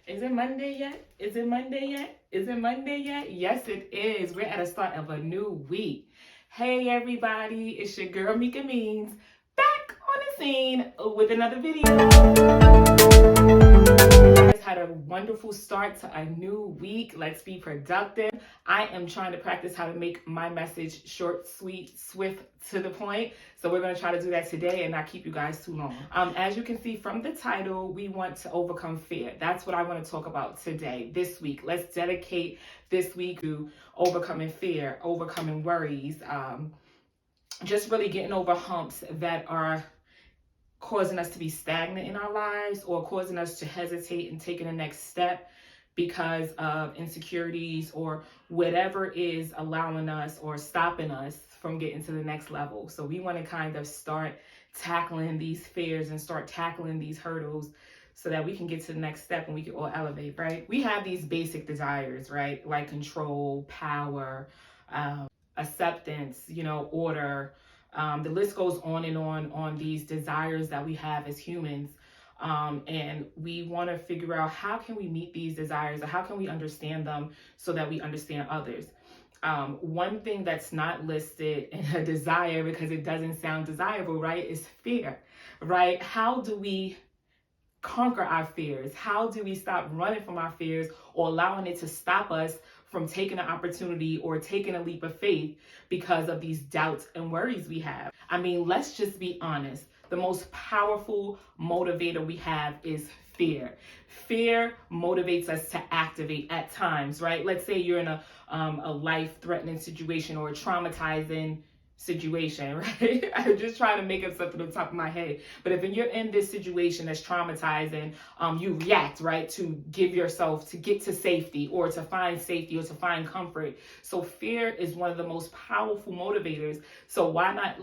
Is it Monday yet? Is it Monday yet? Is it Monday yet? Yes, it is. We're at the start of a new week. Hey, everybody. It's your girl, Meeka Meanz, back on the scene with another video. You guys had a wonderful start to a new week. Let's be productive. I am trying to practice how to make my message short, sweet, swift, to the point. So we're going to try to do that today and not keep you guys too long. As you can see from the title, we want to overcome fear. That's what I want to talk about today, this week. Let's dedicate this week to overcoming fear, overcoming worries, just really getting over humps that are causing us to be stagnant in our lives or causing us to hesitate and taking the next step because of insecurities or whatever is allowing us or stopping us from getting to the next level. So we want to kind of start tackling these fears and start tackling these hurdles so that we can get to the next step and we can all elevate, right? We have these basic desires, right? Like control, power, acceptance, order. The list goes on and on these desires that we have as humans. And we want to figure out how can we meet these desires or how can we understand them so that we understand others. One thing that's not listed in a desire because it doesn't sound desirable, right, is fear, right? How do we conquer our fears? How do we stop running from our fears or allowing it to stop us from taking an opportunity or taking a leap of faith because of these doubts and worries we have? I mean, let's just be honest. The most powerful motivator we have is fear. Fear motivates us to activate at times, right? Let's say you're in a life-threatening situation or a traumatizing situation, right? I'm just trying to make up something on top of my head. But if you're in this situation that's traumatizing, you react, right, to give yourself, to get to safety or to find safety or to find comfort. So fear is one of the most powerful motivators. So why not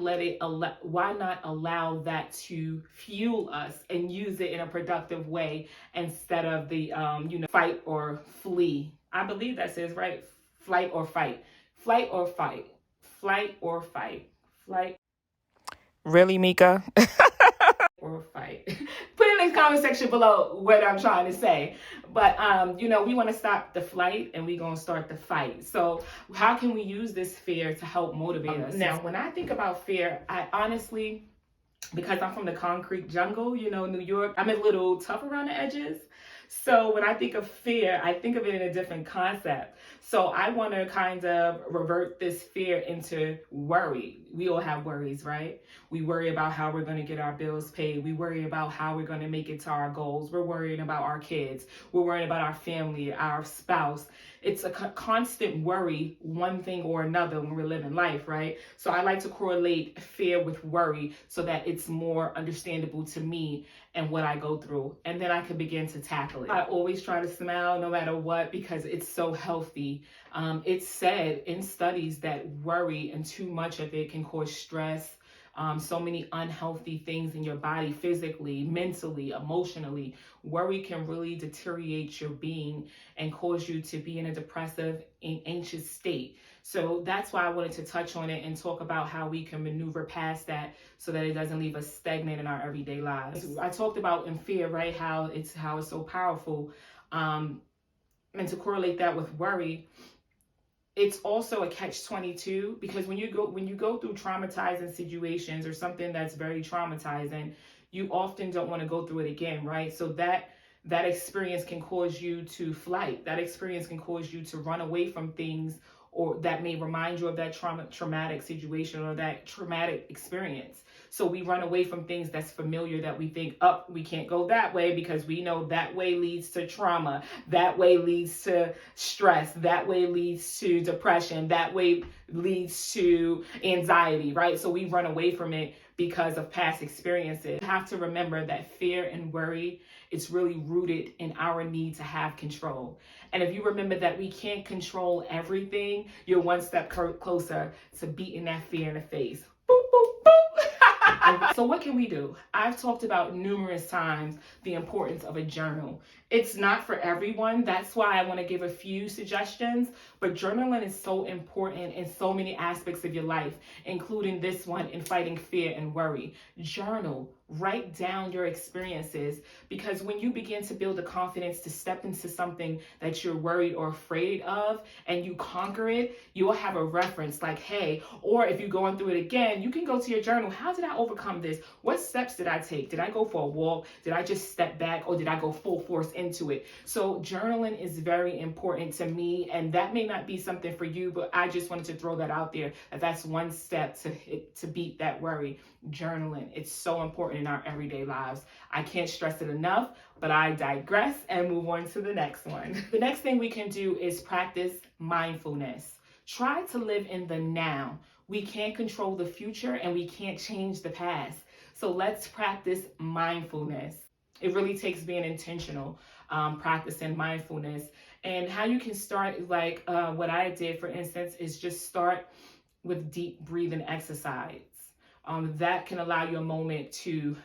allow that to fuel us and use it in a productive way instead of the, fight or flee. I believe that says, right, flight or fight, flight or fight. Flight or fight. Flight. Really, Meeka? Or fight. Put it in the comment section below what I'm trying to say. But, we want to stop the flight and we're going to start the fight. So how can we use this fear to help motivate us? Now, when I think about fear, I honestly, because I'm from the concrete jungle, New York, I'm a little tough around the edges. So when I think of fear, I think of it in a different concept. So I want to kind of revert this fear into worry. We all have worries, right? We worry about how we're going to get our bills paid. We worry about how we're going to make it to our goals. We're worrying about our kids. We're worrying about our family, our spouse. It's a constant worry, one thing or another when we're living life, right? So I like to correlate fear with worry so that it's more understandable to me and what I go through. And then I can begin to tackle it. I always try to smile no matter what because it's so healthy. It's said in studies that worry and too much of it can cause stress, so many unhealthy things in your body, physically, mentally, emotionally. Worry can really deteriorate your being and cause you to be in a depressive and anxious state. So that's why I wanted to touch on it and talk about how we can maneuver past that so that it doesn't leave us stagnant in our everyday lives. I talked about in fear, right, how it's so powerful. And to correlate that with worry, it's also a catch-22 because when you go through traumatizing situations or something that's very traumatizing, you often don't want to go through it again, right? So that experience can cause you to flight. That experience can cause you to run away from things or that may remind you of that traumatic situation or that traumatic experience. So we run away from things that's familiar that we think, we can't go that way because we know that way leads to trauma. That way leads to stress. That way leads to depression. That way leads to anxiety, right? So we run away from it because of past experiences. You have to remember that fear and worry, it's really rooted in our need to have control. And if you remember that we can't control everything, you're one step closer to beating that fear in the face. Boop, boop, boop. So what can we do? I've talked about numerous times the importance of a journal. It's not for everyone. That's why I want to give a few suggestions. But journaling is so important in so many aspects of your life, including this one in fighting fear and worry. Journal. Write down your experiences, because when you begin to build the confidence to step into something that you're worried or afraid of and you conquer it, you'll have a reference like, hey, or if you're going through it again, you can go to your journal. How did I overcome this? What steps did I take? Did I go for a walk? Did I just step back, or did I go full force into it? So journaling is very important to me, and that may not be something for you, but I just wanted to throw that out there, that that's one step to beat that worry. Journaling, it's so important in our everyday lives. I can't stress it enough, but I digress and move on to the next one. The next thing we can do is practice mindfulness. Try to live in the now. We can't control the future and we can't change the past. So let's practice mindfulness. It really takes being intentional, practicing mindfulness. And how you can start is like what I did, for instance, is just start with deep breathing exercise. That can allow you a moment to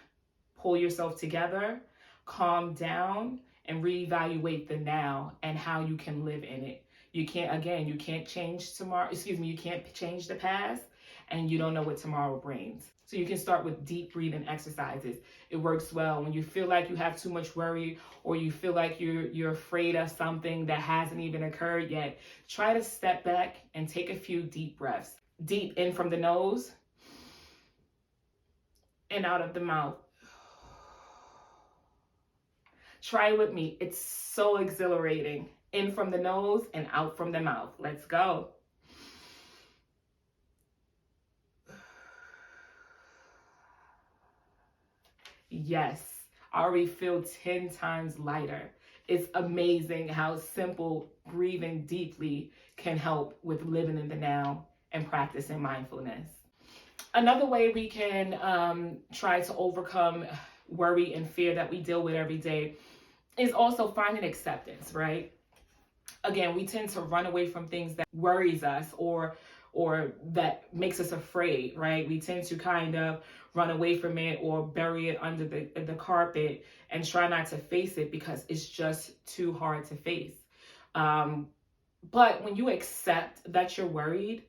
pull yourself together, calm down, and reevaluate the now and how you can live in it. You can't change tomorrow. You can't change the past, and you don't know what tomorrow brings. So you can start with deep breathing exercises. It works well when you feel like you have too much worry, or you feel like you're afraid of something that hasn't even occurred yet. Try to step back and take a few deep breaths. Deep in from the nose and out of the mouth. Try it with me. It's so exhilarating. In from the nose and out from the mouth. Let's go. Yes, I already feel 10 times lighter. It's amazing how simple breathing deeply can help with living in the now and practicing mindfulness. Another way we can try to overcome worry and fear that we deal with every day is also finding acceptance, right? Again, we tend to run away from things that worries us or that makes us afraid, right? We tend to kind of run away from it or bury it under the carpet and try not to face it because it's just too hard to face. But when you accept that you're worried,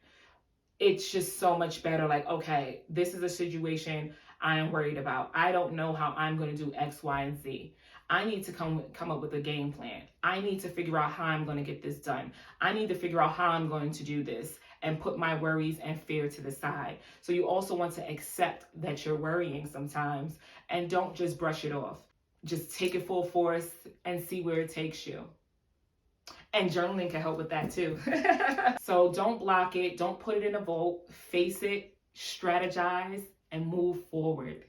it's just so much better. Like, okay, this is a situation I am worried about. I don't know how I'm going to do X, Y, and Z. I need to come up with a game plan. I need to figure out how I'm going to get this done. I need to figure out how I'm going to do this and put my worries and fear to the side. So you also want to accept that you're worrying sometimes and don't just brush it off. Just take it full force and see where it takes you. And journaling can help with that too. So don't block it. Don't put it in a vault. Face it, strategize, and move forward.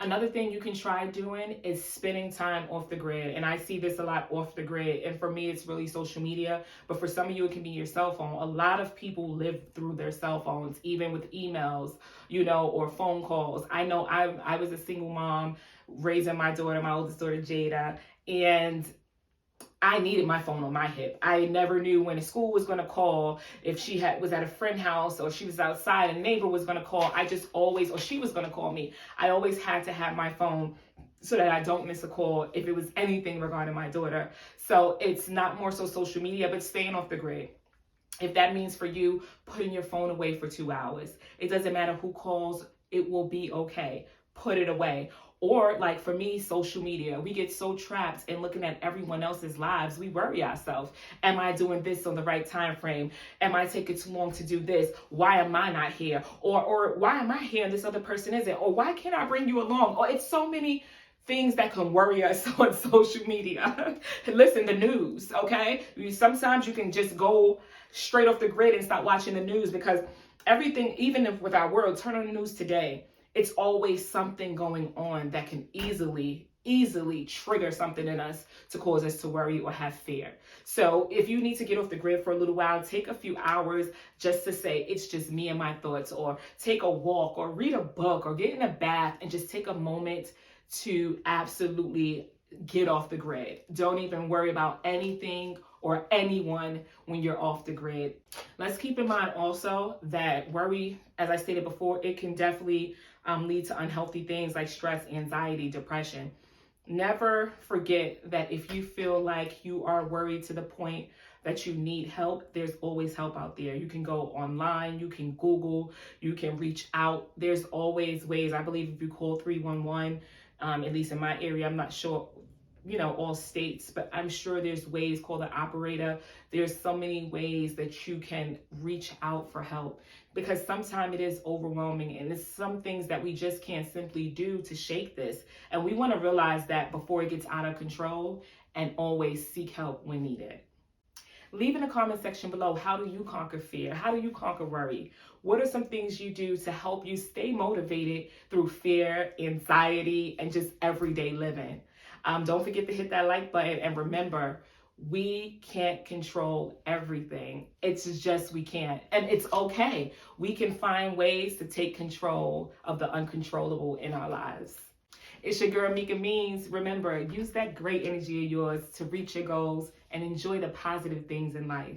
Another thing you can try doing is spending time off the grid. And I see this a lot, off the grid. And for me, it's really social media. But for some of you, it can be your cell phone. A lot of people live through their cell phones, even with emails, or phone calls. I know I was a single mom raising my daughter, my oldest daughter, Jada. And I needed my phone on my hip. I never knew when a school was going to call, if she was at a friend house or she was outside, a neighbor was going to call. Or she was going to call me. I always had to have my phone so that I don't miss a call if it was anything regarding my daughter. So it's not more so social media, but staying off the grid. If that means for you, putting your phone away for 2 hours. It doesn't matter who calls. It will be okay. Put it away. Or like for me, social media, we get so trapped in looking at everyone else's lives. We worry ourselves. Am I doing this on the right time frame? Am I taking too long to do this? Why am I not here? Or why am I here and this other person isn't? Or why can't I bring you along? Or it's so many things that can worry us on social media. Listen, the news, okay? Sometimes you can just go straight off the grid and stop watching the news, because everything, even if with our world, turn on the news today, it's always something going on that can easily trigger something in us to cause us to worry or have fear. So if you need to get off the grid for a little while, take a few hours just to say, it's just me and my thoughts, or take a walk, or read a book, or get in a bath and just take a moment to absolutely get off the grid. Don't even worry about anything or anyone when you're off the grid. Let's keep in mind also that worry, as I stated before, it can definitely lead to unhealthy things like stress, anxiety, depression. Never forget that if you feel like you are worried to the point that you need help, there's always help out there. You can go online, you can Google, you can reach out. There's always ways. I believe if you call 311, at least in my area, I'm not sure, all states, but I'm sure there's ways. Call the operator. There's so many ways that you can reach out for help, because sometimes it is overwhelming and it's some things that we just can't simply do to shake this. And we want to realize that before it gets out of control, and always seek help when needed. Leave in the comment section below, how do you conquer fear? How do you conquer worry? What are some things you do to help you stay motivated through fear, anxiety, and just everyday living? Don't forget to hit that like button, and remember, we can't control everything. It's just we can't. And it's okay. We can find ways to take control of the uncontrollable in our lives. It's your girl, Meeka Meanz. Remember, use that great energy of yours to reach your goals and enjoy the positive things in life.